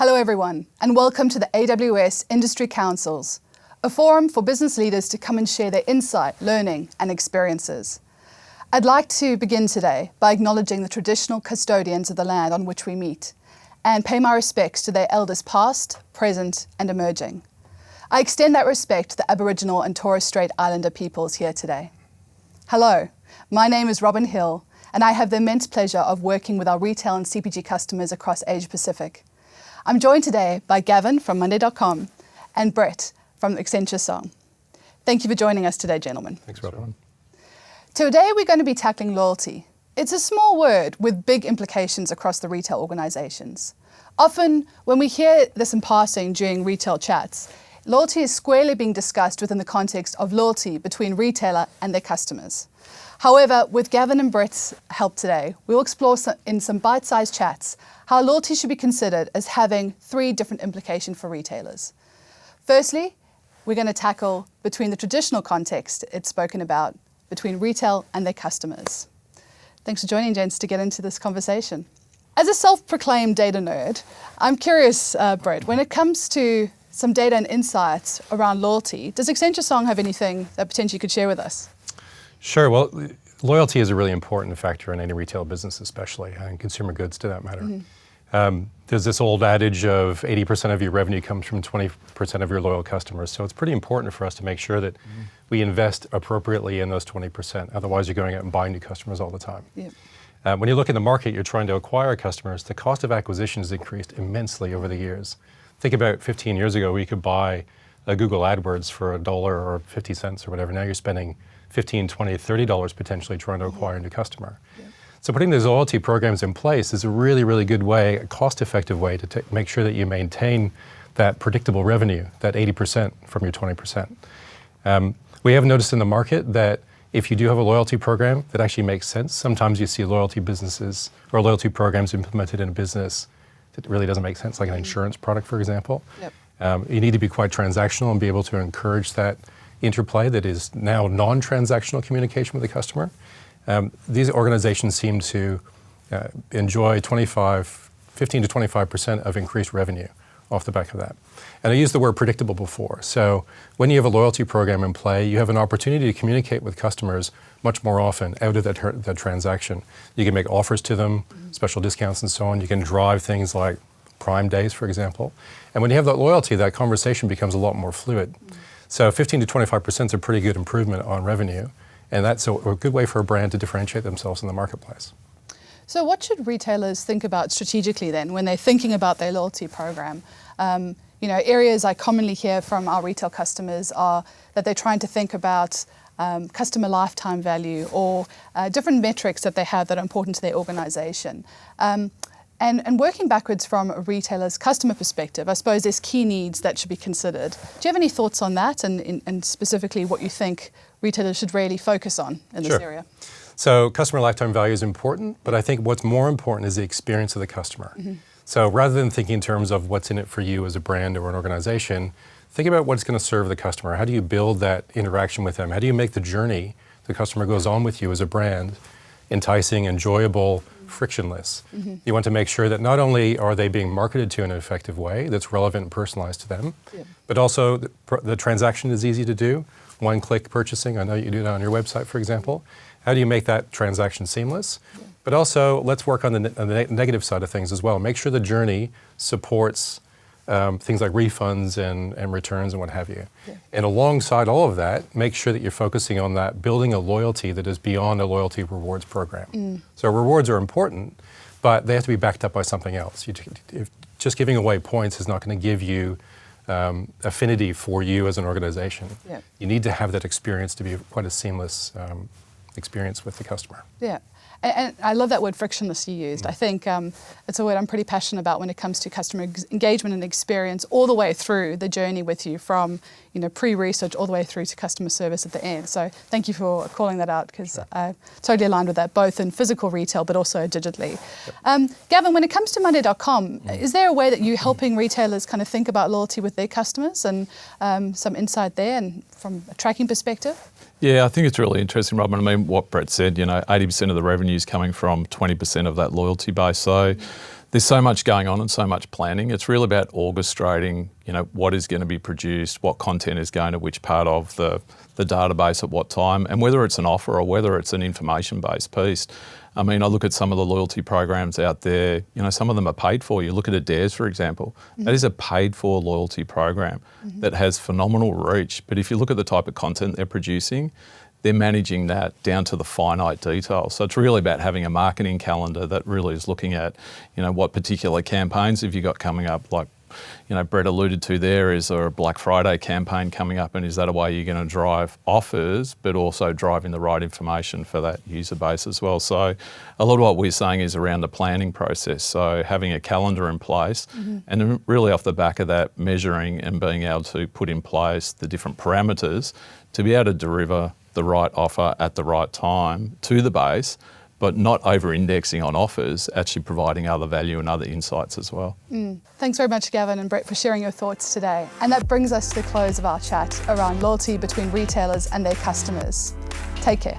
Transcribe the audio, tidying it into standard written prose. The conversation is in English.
Hello everyone, and welcome to the AWS Industry Councils, a forum for business leaders to come and share their insight, learning, and experiences. I'd like to begin today by acknowledging the traditional custodians of the land on which we meet, and pay my respects to their elders past, present, and emerging. I extend that respect to the Aboriginal and Torres Strait Islander peoples here today. Hello, my name is Robyn Hill, and I have the immense pleasure of working with our retail and CPG customers across Asia Pacific. I'm joined today by Gavin from monday.com and Brett from Accenture Son. Thank you for joining us today, gentlemen. Thanks, Robyn. Today we're going to be tackling loyalty. It's a small word with big implications across the retail organizations. Often, when we hear this in passing during retail chats, loyalty is squarely being discussed within the context of loyalty between retailer and their customers. However, with Gavin and Brett's help today, we'll explore in some bite-sized chats how loyalty should be considered as having three different implications for retailers. Firstly, we're going to tackle between the traditional context it's spoken about, between retail and their customers. Thanks for joining, gents, to get into this conversation. As a self-proclaimed data nerd, I'm curious, Brett, when it comes to some data and insights around loyalty, does Accenture Son have anything that potentially you could share with us? Sure. Well, loyalty is a really important factor in any retail business, especially, and consumer goods to that matter. Mm-hmm. There's this old adage of 80% of your revenue comes from 20% of your loyal customers. So it's pretty important for us to make sure that we invest appropriately in those 20%. Otherwise, you're going out and buying new customers all the time. Yep. When you look in the market, you're trying to acquire customers, the cost of acquisition has increased immensely over the years. Think about 15 years ago, we could buy a Google AdWords for $1 or 50 cents or whatever. Now you're spending $15, $20, $30 potentially trying to acquire a new customer. Yeah. So putting these loyalty programs in place is a really, really good way, a cost-effective way to make sure that you maintain that predictable revenue, that 80% from your 20%. We have noticed in the market that if you do have a loyalty program that actually makes sense, sometimes you see loyalty businesses or loyalty programs implemented in a business that really doesn't make sense, like an insurance product, for example. Yep. You need to be quite transactional and be able to encourage that interplay that is now non-transactional communication with the customer. These organizations seem to enjoy 15 to 25% of increased revenue off the back of that. And I used the word predictable before. So when you have a loyalty program in play, you have an opportunity to communicate with customers much more often out of that transaction. You can make offers to them, special discounts and so on. You can drive things like Prime Days, for example. And when you have that loyalty, that conversation becomes a lot more fluid. So 15 to 25% is a pretty good improvement on revenue, and that's a good way for a brand to differentiate themselves in the marketplace. So what should retailers think about strategically then when they're thinking about their loyalty program? Areas I commonly hear from our retail customers are that they're trying to think about customer lifetime value or different metrics that they have that are important to their organization. And working backwards from a retailer's customer perspective, I suppose there's key needs that should be considered. Do you have any thoughts on that and specifically what you think retailers should really focus on in this area? So customer lifetime value is important, but I think what's more important is the experience of the customer. Mm-hmm. So rather than thinking in terms of what's in it for you as a brand or an organization, think about what's going to serve the customer. How do you build that interaction with them? How do you make the journey the customer goes on with you as a brand enticing, enjoyable, frictionless? Mm-hmm. You want to make sure that not only are they being marketed to in an effective way that's relevant and personalized to them, but also the transaction is easy to do. One-click purchasing, I know you do that on your website, for example. How do you make that transaction seamless? Yeah. But also, let's work on the negative side of things as well. Make sure the journey supports things like refunds and returns and what have you. Yeah. And alongside all of that, make sure that you're focusing on that, building a loyalty that is beyond a loyalty rewards program. So rewards are important, but they have to be backed up by something else. Just giving away points is not going to give you affinity for you as an organization. Yeah. You need to have that experience to be quite a seamless experience with the customer. Yeah. And I love that word frictionless you used. I think it's a word I'm pretty passionate about when it comes to customer engagement and experience all the way through the journey with you from pre-research all the way through to customer service at the end. So thank you for calling that out because I totally aligned with that both in physical retail but also digitally. Yep. Gavin, when it comes to monday.com, is there a way that you're helping retailers kind of think about loyalty with their customers and some insight there and from a tracking perspective? Yeah, I think it's really interesting, Robyn. I mean, what Brett said, 80% of the revenue is coming from 20% of that loyalty base. So there's so much going on and so much planning. It's really about orchestrating, what is going to be produced, what content is going to which part of the database at what time, and whether it's an offer or whether it's an information-based piece. I mean, I look at some of the loyalty programs out there, some of them are paid for. You look at Adairs, for example. That is a paid-for loyalty program that has phenomenal reach. But if you look at the type of content they're producing, they're managing that down to the finite detail. So it's really about having a marketing calendar that really is looking at, what particular campaigns have you got coming up, like, Brett alluded to there, is there a Black Friday campaign coming up, and is that a way you're going to drive offers, but also driving the right information for that user base as well? So a lot of what we're saying is around the planning process. So having a calendar in place, and then really off the back of that, measuring and being able to put in place the different parameters to be able to deliver the right offer at the right time to the base, but not over-indexing on offers, actually providing other value and other insights as well. Thanks very much, Gavin and Brett, for sharing your thoughts today. And that brings us to the close of our chat around loyalty between retailers and their customers. Take care.